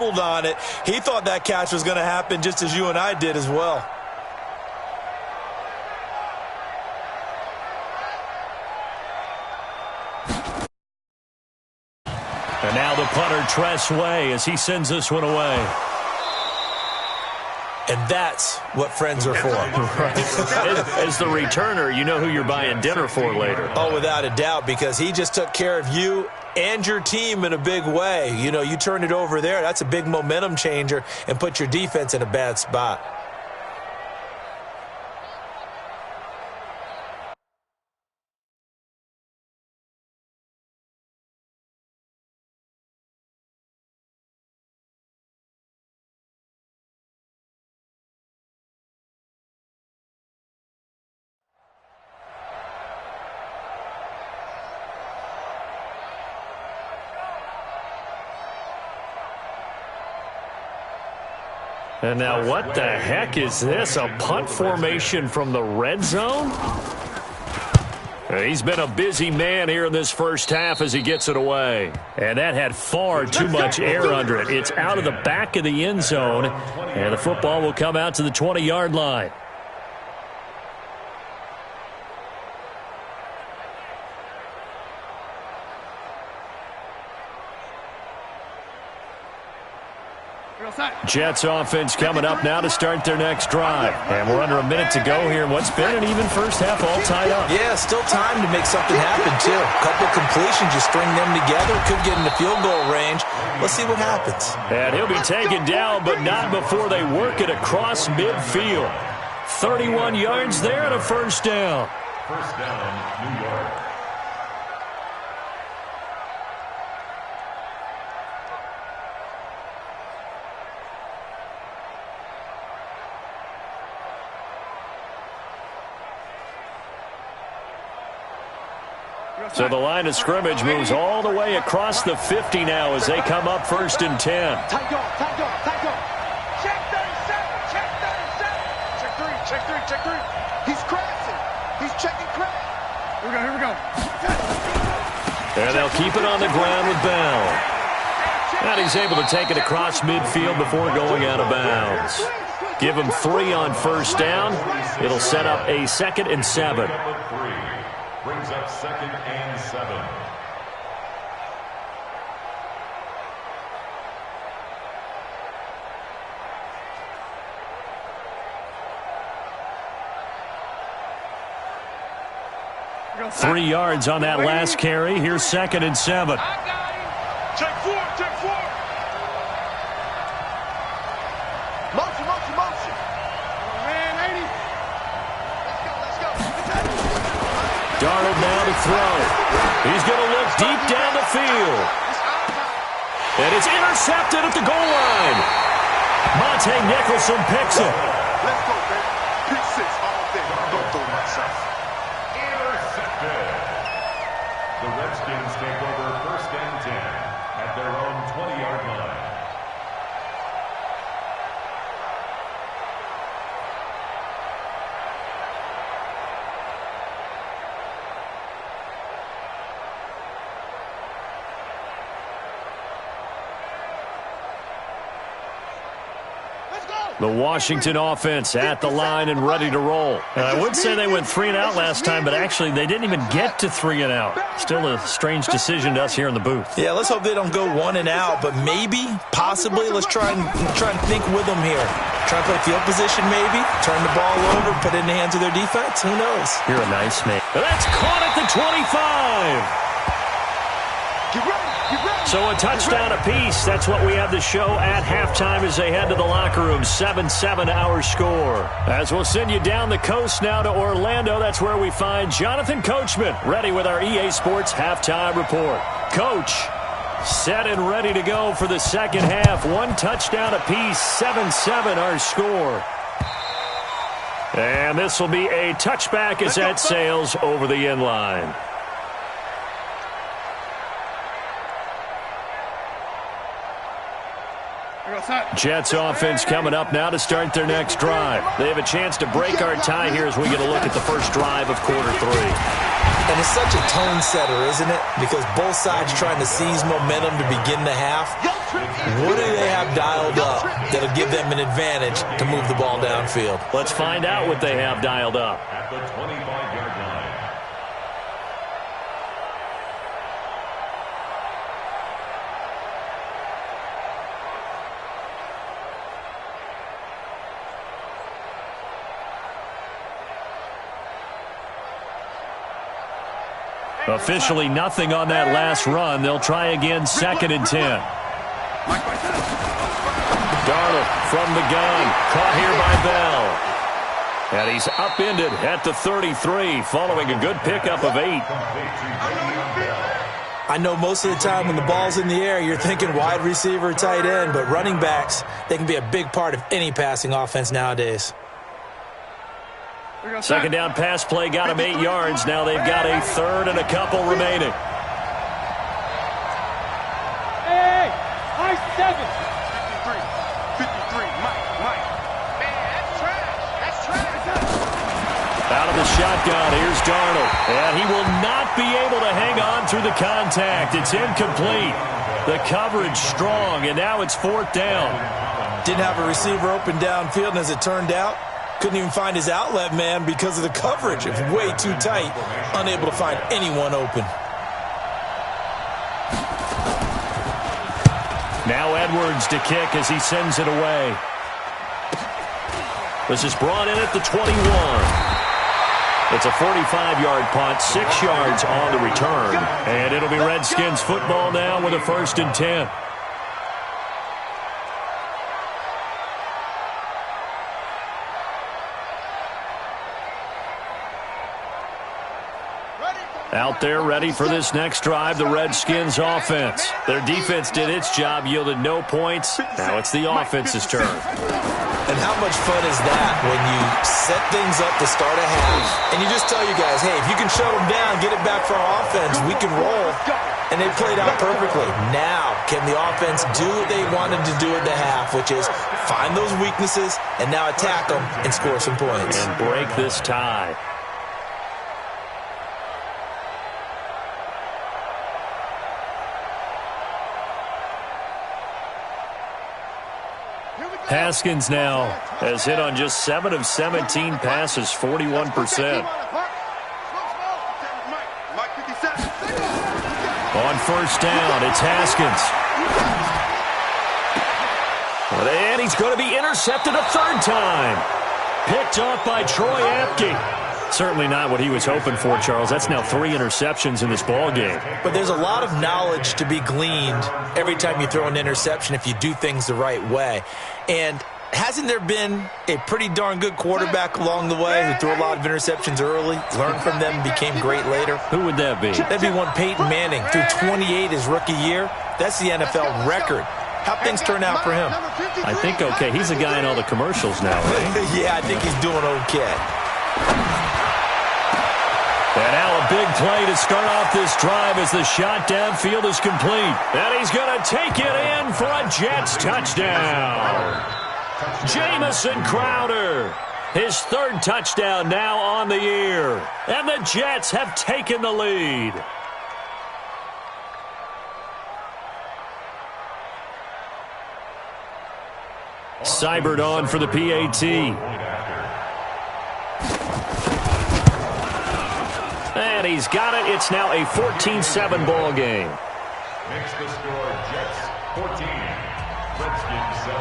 on it. He thought that catch was going to happen just as you and I did as well. And now the punter, Tress Way, as he sends this one away. And that's what friends are for. Right. As the returner, you know who you're buying dinner for later. Oh, without a doubt, because he just took care of you and your team in a big way. You know, you turn it over there, that's a big momentum changer and put your defense in a bad spot. And now what the heck is this? A punt formation from the red zone? He's been a busy man here in this first half as he gets it away. And that had far too much air under it. It's out of the back of the end zone. And the football will come out to the 20-yard line. Jets offense coming up now to start their next drive. And we're under a minute to go here in what's been an even first half all tied up. Yeah, still time to make something happen, too. A couple of completions, you string them together, could get into field goal range. Let's see what happens. And he'll be taken down, but not before they work it across midfield. 31 yards there and a first down. First down, New York. So the line of scrimmage moves all the way across the 50 now as they come up 1st and 10. Tight go. Check 37, check 37. Check 3. He's crashing. He's checking crash. Here we go. And they'll keep it on the ground with Bell. And he's able to take it across midfield before going out of bounds. Give him 3 on first down. It'll set up a 2nd and 7. Brings up 2nd and 7. Three yards on that last carry. Here's 2nd and 7. Check 4. Motion. Man, 80. Let's go. Darnold now to throw. He's going to look deep down the field. And it's intercepted at the goal line. Monte Nicholson picks it. Let's go, man. Pick 6 all day. Don't throw myself. Intercepted. The Redskins take over 1st and 10 at their own 20-yard line. The Washington offense at the line and ready to roll. And I would say they went 3 and out last time, but actually they didn't even get to 3 and out. Still a strange decision to us here in the booth. Yeah, let's hope they don't go 1 and out, but maybe, possibly, let's try and think with them here. Try to play field position maybe, turn the ball over, put it in the hands of their defense. Who knows? You're a nice man. That's caught at the 25. Get ready. So a touchdown apiece. That's what we have to show at halftime as they head to the locker room. 7-7 our score. As we'll send you down the coast now to Orlando, that's where we find Jonathan Coachman ready with our EA Sports halftime report. Coach, set and ready to go for the second half. 1 touchdown apiece. 7-7 our score. And this will be a touchback as that sails over the end line. Jets offense coming up now to start their next drive. They have a chance to break our tie here as we get a look at the first drive of quarter 3. And it's such a tone setter, isn't it? Because both sides trying to seize momentum to begin the half. What do they have dialed up that'll give them an advantage to move the ball downfield? Let's find out what they have dialed up. At the 25-yard line. Officially nothing on that last run. They'll try again, 2nd and 10. Darnold from the gun. Caught here by Bell. And he's upended at the 33 following a good pickup of 8. I know most of the time when the ball's in the air, you're thinking wide receiver, tight end, but running backs, they can be a big part of any passing offense nowadays. Second down pass play got him 8 yards. Now they've got a third and a couple remaining. Hey, I-7. 53, Mike. Man, that's trash. Out of the shotgun, here's Darnold. And he will not be able to hang on through the contact. It's incomplete. The coverage strong, and now it's 4th down. Didn't have a receiver open downfield, and as it turned out, couldn't even find his outlet man because of the coverage. It's way too tight, unable to find anyone open. Now Edwards to kick as he sends it away. This is brought in at the 21. It's a 45-yard punt, 6 yards on the return. And it'll be Redskins football now with a 1st and 10. Out there ready for this next drive, the Redskins offense. Their defense did its job, yielded no points. Now it's the offense's turn. And how much fun is that when you set things up to start a half, and you just tell you guys, hey, if you can shut them down, get it back for our offense, we can roll. And they played out perfectly. Now, can the offense do what they wanted to do at the half, which is find those weaknesses and now attack them and score some points. And break this tie. Haskins now has hit on just 7 of 17 passes, 41%. On 1st down, it's Haskins. And he's going to be intercepted a 3rd time. Picked off by Troy Apke. Certainly not what he was hoping for, Charles. That's now 3 interceptions in this ball game. But there's a lot of knowledge to be gleaned every time you throw an interception if you do things the right way. And hasn't there been a pretty darn good quarterback along the way who threw a lot of interceptions early, learned from them, and became great later? Who would that be? That'd be one Peyton Manning. Threw 28 his rookie year. That's the NFL record. How'd things turn out for him? I think okay. He's a guy in all the commercials now, right? Yeah, I think he's doing okay. And now a big play to start off this drive as the shot downfield is complete. And he's going to take it in for a Jets touchdown. Jamison Crowder, his 3rd touchdown now on the year. And the Jets have taken the lead. Seibert on for the PAT. And he's got it. It's now a 14-7 ball game. Makes the score Jets 14, Redskins 7.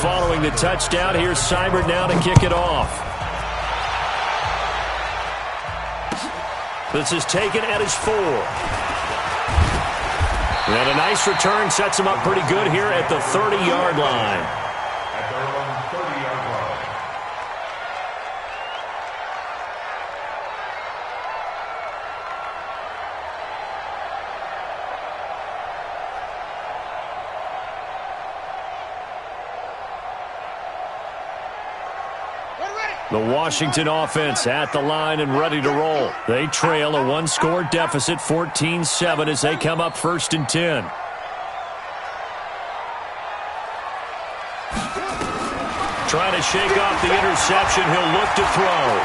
Following the touchdown, here's Seibert now to kick it off. This is taken at his 4. And a nice return sets him up pretty good here at the 30-yard line. At their own 30-yard line. The Washington offense at the line and ready to roll. They trail a 1-score deficit, 14-7, as they come up 1st and 10. Trying to shake off the interception. He'll look to throw.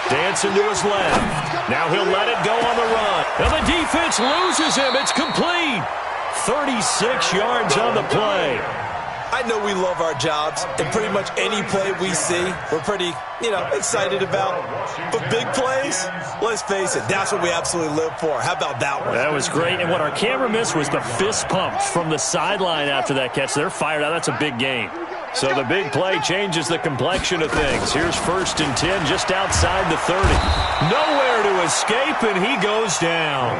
Dancing to his left. Now he'll let it go on the run. And the defense loses him. It's complete. 36 yards on the play. I know we love our jobs, and pretty much any play we see, we're pretty, excited about. But big plays, let's face it, that's what we absolutely live for. How about that one? That was great, and what our camera missed was the fist pumps from the sideline after that catch. They're fired out. That's a big game. So the big play changes the complexion of things. Here's 1st and 10 just outside the 30. Nowhere to escape, and he goes down.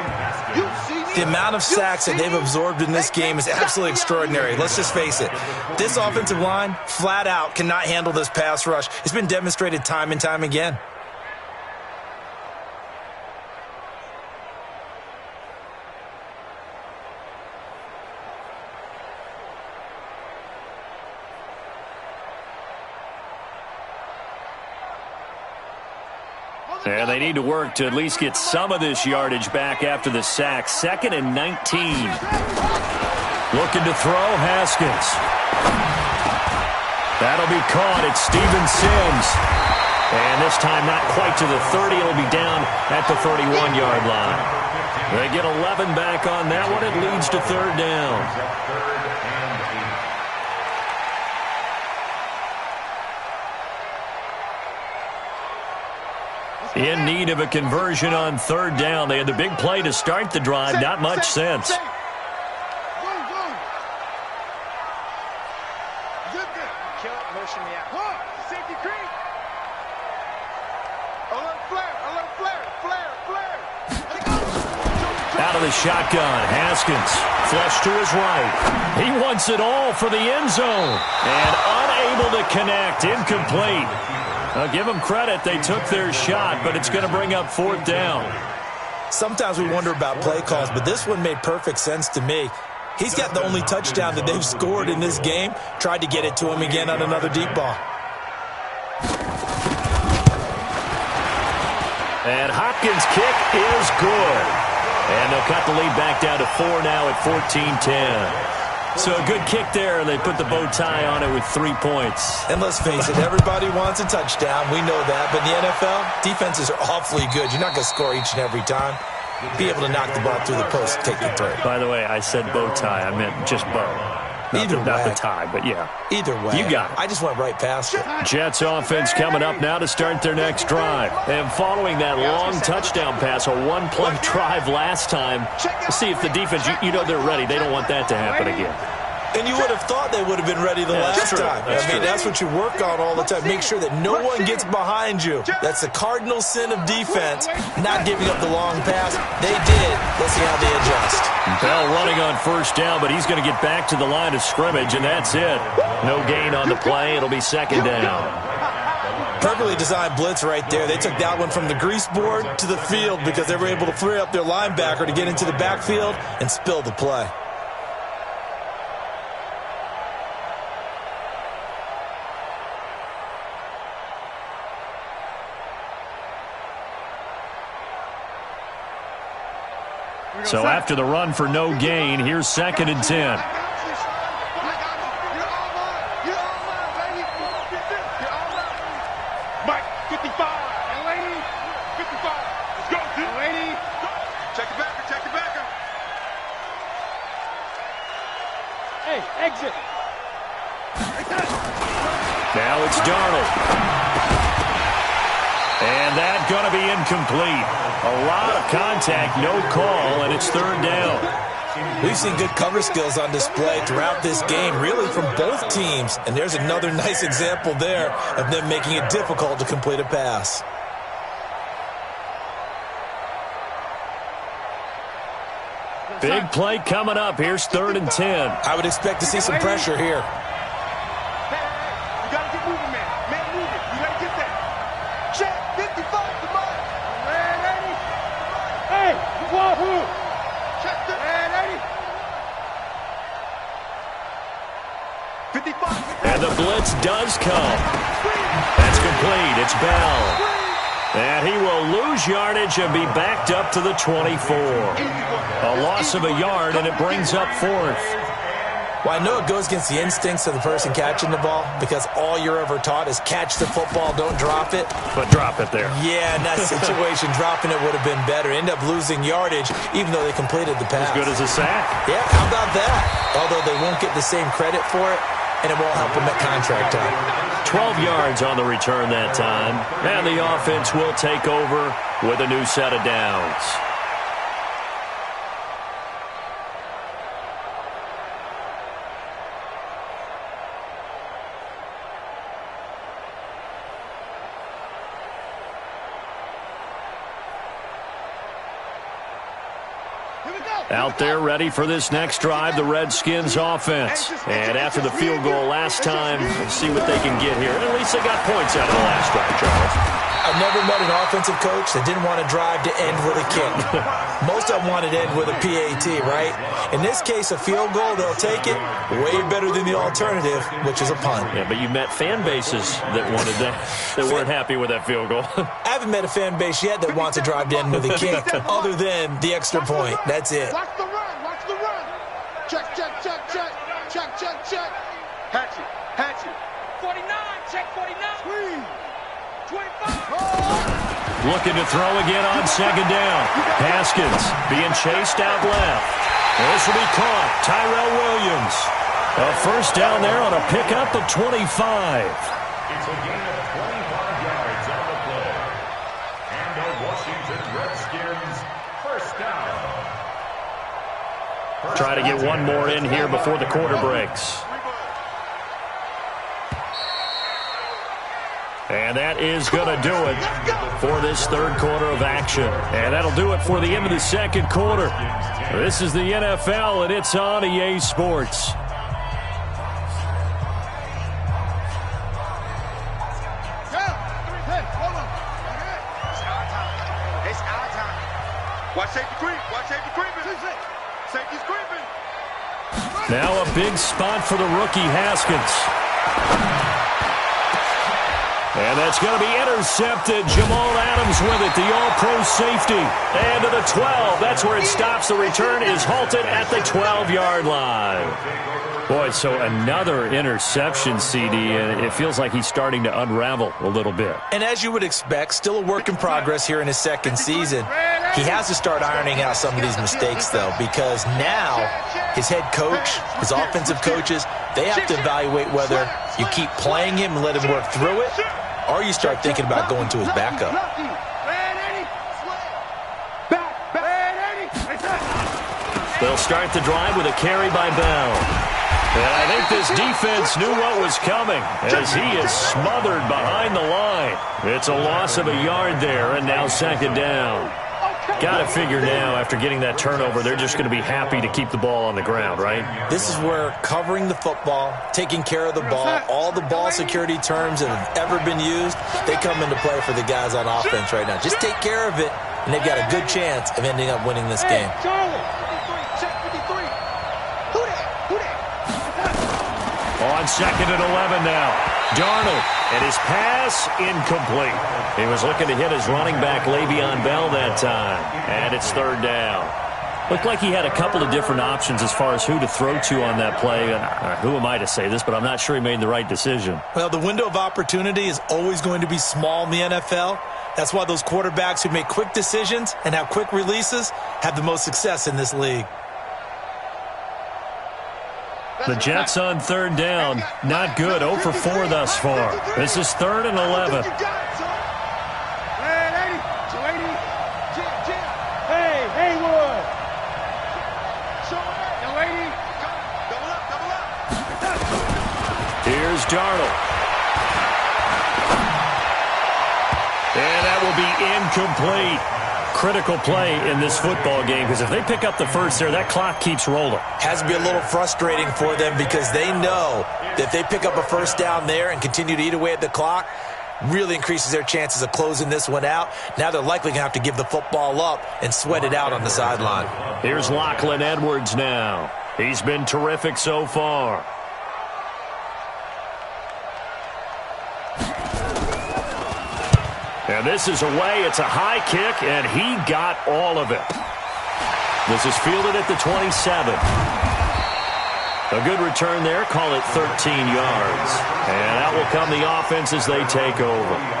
The amount of sacks that they've absorbed in this game is absolutely extraordinary. Let's just face it. This offensive line, flat out, cannot handle this pass rush. It's been demonstrated time and time again. And they need to work to at least get some of this yardage back after the sack. 2nd and 19. Looking to throw, Haskins. That'll be caught. It's Steven Sims. And this time not quite to the 30. It'll be down at the 31-yard line. They get 11 back on that one. It leads to 3rd down. In need of a conversion on 3rd down. They had the big play to start the drive. Not much sense. Out of the shotgun, Haskins. Flush to his right. He wants it all for the end zone. And unable to connect. Incomplete. I'll give them credit. They took their shot, but it's going to bring up 4th down. Sometimes we wonder about play calls, but this one made perfect sense to me. He's got the only touchdown that they've scored in this game. Tried to get it to him again on another deep ball. And Hopkins' kick is good. And they'll cut the lead back down to 4 now at 14-10. So a good kick there, and they put the bow tie on it with 3 points. And let's face it, everybody wants a touchdown. We know that. But in the NFL, defenses are awfully good. You're not going to score each and every time. Be able to knock the ball through the post and take it through. By the way, I said bow tie. I meant just bow. Not the tie, but yeah. Either way. You got it. I just went right past it. Jets offense coming up now to start their next drive. And following that long touchdown pass, a one-play drive last time, see if the defense, you know they're ready. They don't want that to happen again. And you would have thought they would have been ready the last time. That's what you work on all the time. Make sure that no one gets behind you. That's the cardinal sin of defense, not giving up the long pass. They did. Let's see how they adjust. Bell running on 1st down, but he's going to get back to the line of scrimmage, and that's it. No gain on the play. It'll be 2nd down. Perfectly designed blitz right there. They took that one from the grease board to the field because they were able to free up their linebacker to get into the backfield and spill the play. So after the run for no gain, here's 2nd and 10. Mike, 55. Delaney, 55. Let's go, Delaney. Check the backer, check the backer. Hey, exit. Now it's Darnold. And that's going to be incomplete. A lot of contact, no call, and it's 3rd down. We've seen good cover skills on display throughout this game, really from both teams. And there's another nice example there of them making it difficult to complete a pass. Big play coming up. Here's 3rd and 10. I would expect to see some pressure here. You got to get moving, man. Man, move it. You got to get that. Check, 55, come on. Ready? Hey, wahoo. Check the ready. 55. And the blitz does come. That's complete. It's Bell. And he will lose yardage and be backed up to the 24. A loss of a yard, and it brings up 4th. Well, I know it goes against the instincts of the person catching the ball because all you're ever taught is catch the football, don't drop it. But drop it there. Yeah, in that situation, dropping it would have been better. End up losing yardage even though they completed the pass. As good as a sack. Yeah, how about that? Although they won't get the same credit for it, and it won't help them at contract time. 12 yards on the return that time. And the offense will take over with a new set of downs. Out there ready for this next drive, the Redskins offense. And after the field goal last time, we'll see what they can get here. At least they got points out of the last drive, Charles. I've never met an offensive coach that didn't want to drive to end with a kick. Most of them wanted to end with a PAT, right? In this case, a field goal, they'll take it. Way better than the alternative, which is a punt. Yeah, but you met fan bases that wanted that weren't happy with that field goal. I haven't met a fan base yet that wants to drive to end with a kick other than the extra point. That's it. Watch the run. Watch the run. Check, check, check, check. Check, check, check. Hatchet. Hatchet. 49. Check 49. Squeeze. 25. Looking to throw again on second down. Haskins being chased out left. This will be caught. Tyrell Williams. A first down there on a pickup of 25. It's a gain of 25 yards on the play. And the Washington Redskins first down. Try to get one more in here before the quarter breaks. And that is going to do it for this third quarter of action. And that'll do it for the end of the second quarter. This is the NFL, and it's on EA Sports. Watch safety creep. Watch safety creeping. Safety's creeping. Now a big spot for the rookie Haskins. And that's going to be intercepted. Jamal Adams with it, the all-pro safety. And to the 12. That's where it stops. The return is halted at the 12-yard line. Boy, so another interception, CD, and it feels like he's starting to unravel a little bit. And as you would expect, still a work in progress here in his second season. He has to start ironing out some of these mistakes, though, because now his head coach, his offensive coaches, they have to evaluate whether you keep playing him and let him work through it, or you start thinking about going to his backup. They'll start the drive with a carry by Bell. And I think this defense knew what was coming as he is smothered behind the line. It's a loss of a yard there, and now second down. Got to figure now, after getting that turnover, they're just going to be happy to keep the ball on the ground, right? This is where covering the football, taking care of the ball, all the ball security terms that have ever been used, they come into play for the guys on offense right now. Just take care of it, and they've got a good chance of ending up winning this game. On second and 11 now. Darnold, and his pass incomplete. He was looking to hit his running back, Le'Veon Bell, that time. And it's third down. Looked like he had a couple of different options as far as who to throw to on that play. Who am I to say this, but I'm not sure he made the right decision. Well, the window of opportunity is always going to be small in the NFL. That's why those quarterbacks who make quick decisions and have quick releases have the most success in this league. The Jets on third down. Not good. 0 for 4 thus far. This is third and 11. Here's Darnold. And that will be incomplete. Critical play in this football game, because if they pick up the first there, that clock keeps rolling. Has to be a little frustrating for them because they know that if they pick up a first down there and continue to eat away at the clock, really increases their chances of closing this one out. Now they're likely going to have to give the football up and sweat it out on the sideline. Here's Lachlan Edwards now. He's been terrific so far. And this is away. It's a high kick, and he got all of it. This is fielded at the 27. A good return there. Call it 13 yards. And out will come the offense as they take over.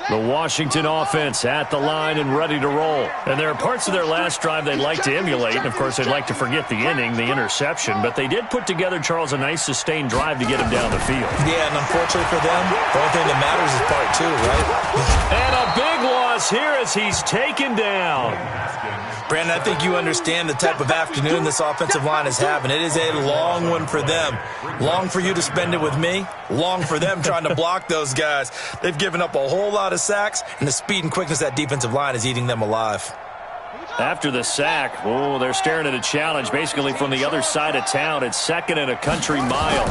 The Washington offense at the line and ready to roll. And there are parts of their last drive they'd like to emulate. And, of course, they'd like to forget the inning, the interception. But they did put together, Charles, a nice sustained drive to get him down the field. Yeah, and unfortunately for them, the only thing that matters is part two, right? And a big loss here as he's taken down. Brandon, I think you understand the type of afternoon this offensive line is having. It is a long one for them. Long for you to spend it with me. Long for them trying to block those guys. They've given up a whole lot of sacks, and the speed and quickness of that defensive line is eating them alive. After the sack, they're staring at a challenge basically from the other side of town. It's 2nd and a country mile.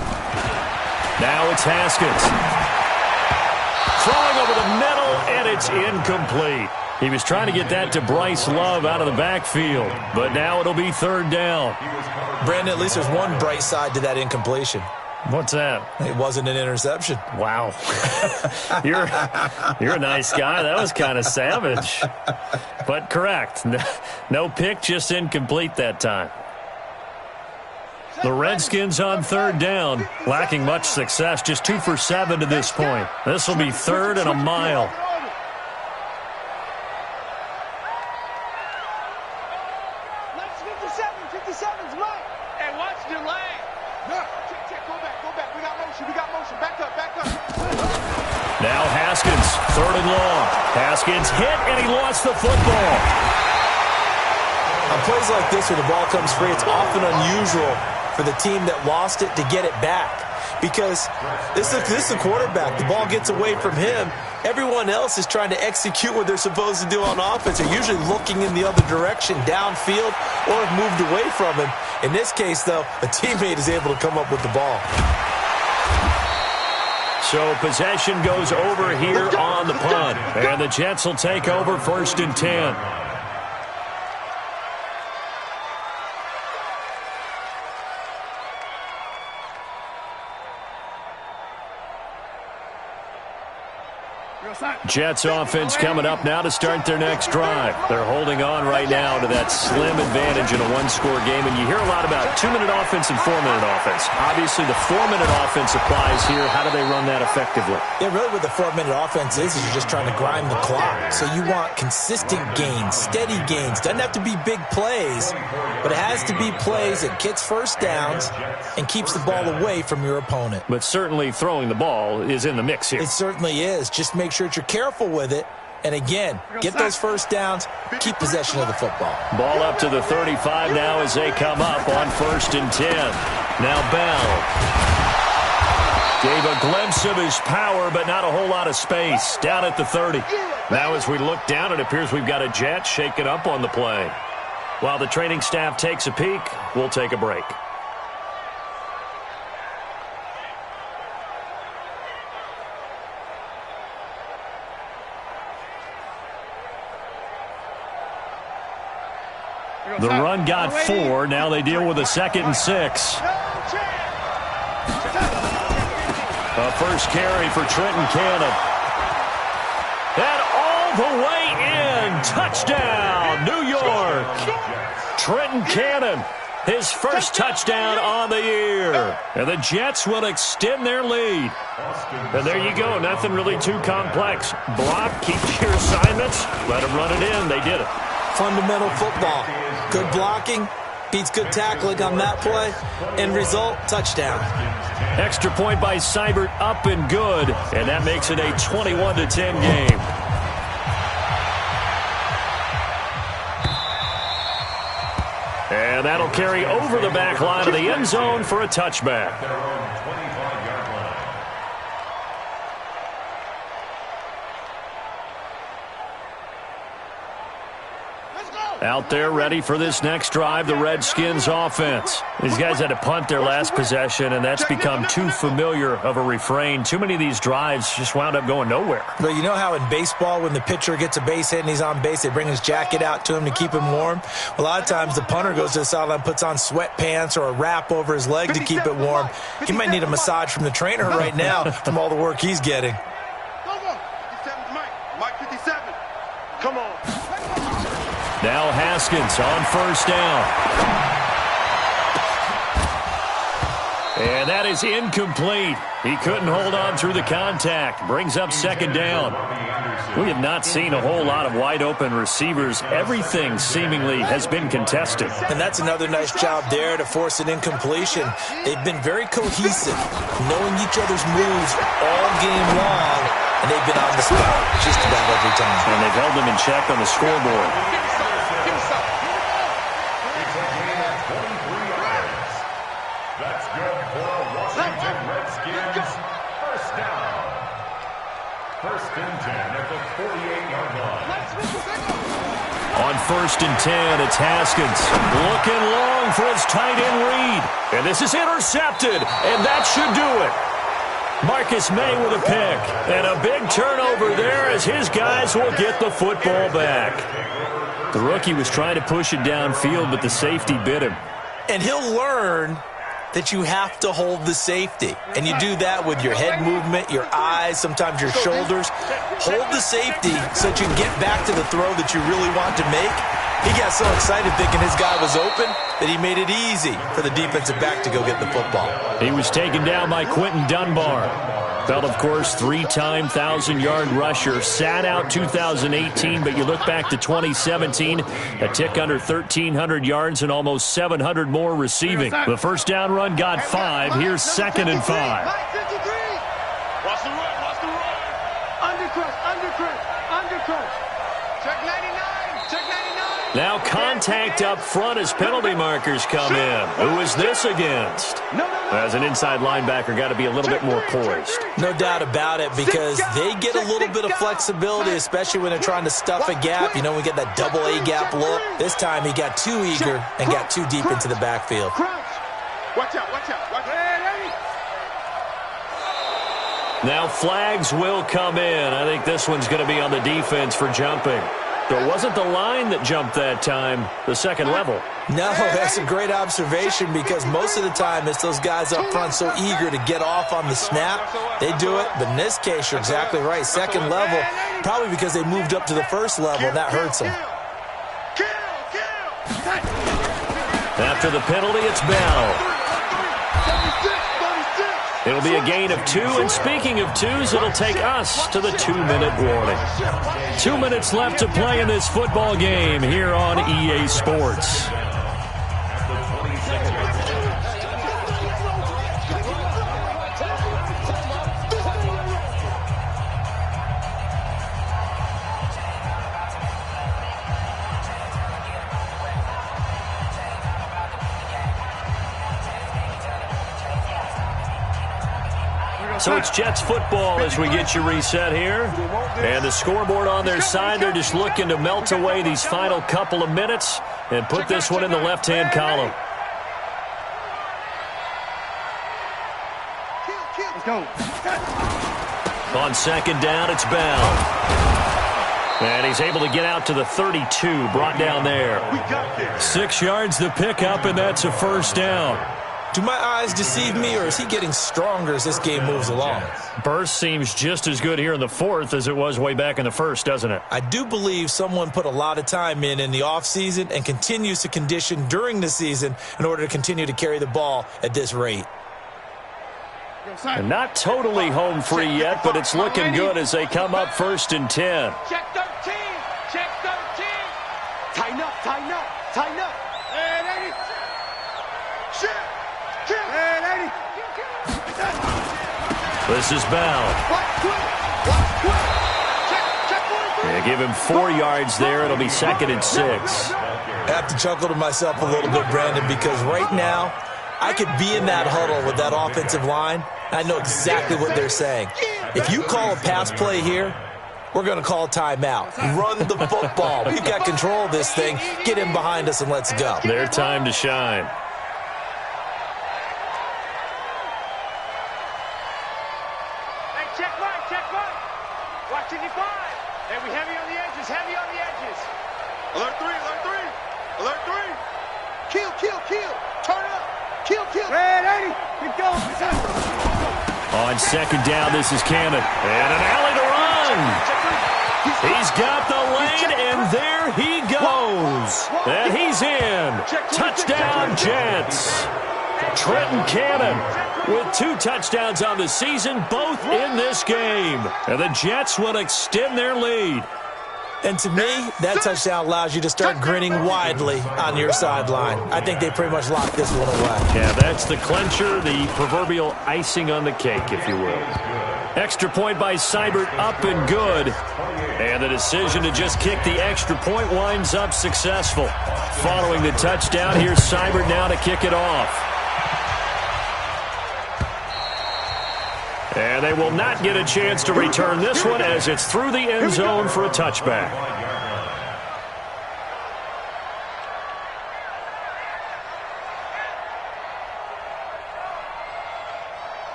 Now it's Haskins. Throwing over the middle, and it's incomplete. He was trying to get that to Bryce Love out of the backfield, but now it'll be 3rd down. Brandon, at least there's one bright side to that incompletion. What's that? It wasn't an interception. Wow. You're a nice guy. That was kind of savage. But correct. No pick, just incomplete that time. The Redskins on 3rd down, lacking much success, just 2 for 7 to this point. This will be 3rd and a mile. Now Haskins, 3rd and long. Haskins hit, and he lost the football. On plays like this where the ball comes free, it's often unusual for the team that lost it to get it back. Because this is the quarterback. The ball gets away from him. Everyone else is trying to execute what they're supposed to do on offense. They're usually looking in the other direction, downfield, or have moved away from him. In this case, though, a teammate is able to come up with the ball. So possession goes over here on the punt. And the Jets will take over 1st and 10. Jets offense coming up now to start their next drive. They're holding on right now to that slim advantage in a one-score game. And you hear a lot about 2-minute offense and 4-minute offense. Obviously, the 4-minute offense applies here. How do they run that effectively? Yeah, really what the 4-minute offense is you're just trying to grind the clock. So you want consistent gains, steady gains. Doesn't have to be big plays, but it has to be plays that gets first downs and keeps the ball away from your opponent. But certainly throwing the ball is in the mix here. It certainly is. Just make sure that you're careful with it. And again, get those first downs, keep possession of the football. Ball up to the 35 now as they come up on 1st and 10. Now Bell gave a glimpse of his power, but not a whole lot of space. Down at the 30. Now as we look down, it appears we've got a Jet shaken up on the play. While the training staff takes a peek, we'll take a break. The run got 4. Now they deal with a 2nd and 6. A first carry for Trenton Cannon. And all the way in. Touchdown, New York. Trenton Cannon, his first touchdown on the year. And the Jets will extend their lead. And there you go. Nothing really too complex. Block, keep your assignments, let them run it in. They did it. Fundamental football. Good blocking beats good tackling on that play. End result, touchdown. Extra point by Seibert, up and good. And that makes it a 21-10 game. And that'll carry over the back line of the end zone for a touchback. Out there ready for this next drive, the Redskins offense. These guys had to punt their last possession, and that's become too familiar of a refrain. Too many of these drives just wound up going nowhere. But you know how in baseball, when the pitcher gets a base hit and he's on base, they bring his jacket out to him to keep him warm? A lot of times the punter goes to the sideline, puts on sweatpants or a wrap over his leg to keep it warm. He might need a massage from the trainer right now from all the work he's getting. Mike 57. Come on. Now Haskins on first down. And that is incomplete. He couldn't hold on through the contact. Brings up second down. We have not seen a whole lot of wide-open receivers. Everything seemingly has been contested. And that's another nice job there to force an incompletion. They've been very cohesive, knowing each other's moves all game long, and they've been on the spot just about every time. And they've held them in check on the scoreboard. That's good for Washington Redskins. First down. First and 10 at the 48-yard line. On first and 10, it's Haskins. Looking long for his tight end Reed. And this is intercepted, and that should do it. Marcus May with a pick. And a big turnover there as his guys will get the football back. The rookie was trying to push it downfield, but the safety bit him. And he'll learn that you have to hold the safety. And you do that with your head movement, your eyes, sometimes your shoulders. Hold the safety so that you can get back to the throw that you really want to make. He got so excited thinking his guy was open that he made it easy for the defensive back to go get the football. He was taken down by Quentin Dunbar. Felt, of course, three-time 1,000-yard rusher. Sat out 2018, but you look back to 2017, a tick under 1,300 yards and almost 700 more receiving. The first down run got 5. Here's second and 5. Watch the run, watch the run. Undercut. Check 99, check 99. Now contact up front as penalty markers come in. Who is this against? As an inside linebacker, got to be a little bit more poised. No doubt about it, because they get a little bit of flexibility, especially when they're trying to stuff a gap. You know, we get that double A gap look. This time he got too eager and got too deep into the backfield. Watch out. Now flags will come in. I think this one's going to be on the defense for jumping. So it wasn't the line that jumped that time, the second level. No, that's a great observation, because most of the time it's those guys up front so eager to get off on the snap. They do it, but in this case, you're exactly right. Second level, probably because they moved up to the first level, and that hurts them. After the penalty, it's Bell. It'll be a gain of 2, and speaking of 2s, it'll take us to the 2-minute warning. 2 minutes left to play in this football game here on EA Sports. So it's Jets football as we get you reset here. And the scoreboard on their side, they're just looking to melt away these final couple of minutes and put this one in the left-hand column. On second down, it's Bell. And he's able to get out to the 32, brought down there. 6 yards the pickup, and that's a first down. Do my eyes deceive me, or is he getting stronger as this game moves along? Burst seems just as good here in the fourth as it was way back in the first, doesn't it? I do believe someone put a lot of time in the offseason and continues to condition during the season in order to continue to carry the ball at this rate. And not totally home free yet, but it's looking good as they come up first and 10. Check 13. Tighten up. And 80. Check. And 80. This is Bell. They give him 4 yards there. It'll be second and 6. I have to chuckle to myself a little bit, Brandon, because right now I could be in that huddle with that offensive line. I know exactly what they're saying. If you call a pass play here, we're going to call timeout. Run the football. We've got control of this thing. Get him behind us and let's go. Their time to shine. Hey, check right. Watch 55. Hey, we heavy on the edges. Alert three. Kill. Turn up. Kill. Red 80. Keep going. On second down, this is Cannon. And an alley to run. He's got the lane, and there he goes. And he's in. Touchdown, Jets. Trenton Cannon with 2 touchdowns on the season, both in this game. And the Jets will extend their lead. And to me, that touchdown allows you to start grinning widely on your sideline. I think they pretty much locked this one away. Yeah, that's the clincher, the proverbial icing on the cake, if you will. Extra point by Seibert, up and good. And the decision to just kick the extra point winds up successful. Following the touchdown, here's Seibert now to kick it off. And they will not get a chance to return this one as it's through the end zone for a touchback.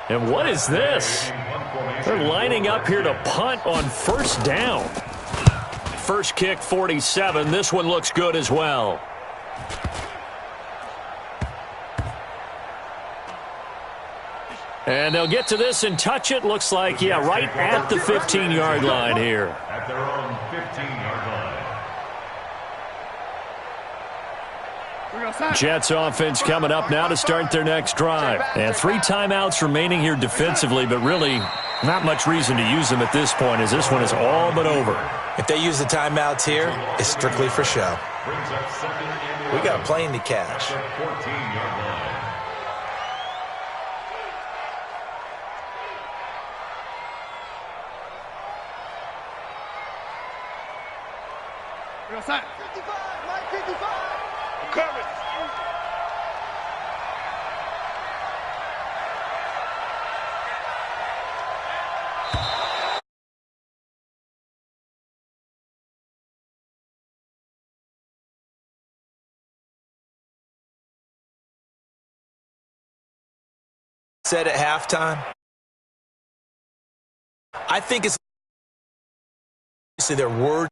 And what is this? They're lining up here to punt on first down. First kick, 47. This one looks good as well. And they'll get to this and touch it. Looks like, yeah, right at the 15-yard line here. At their own 15-yard line. Jets offense coming up now to start their next drive. And 3 timeouts remaining here defensively, but really not much reason to use them at this point as this one is all but over. If they use the timeouts here, it's strictly for show. We got a plane to catch. 14-yard line. Real side. 55. I'm coming. Said at halftime, I think it's their word.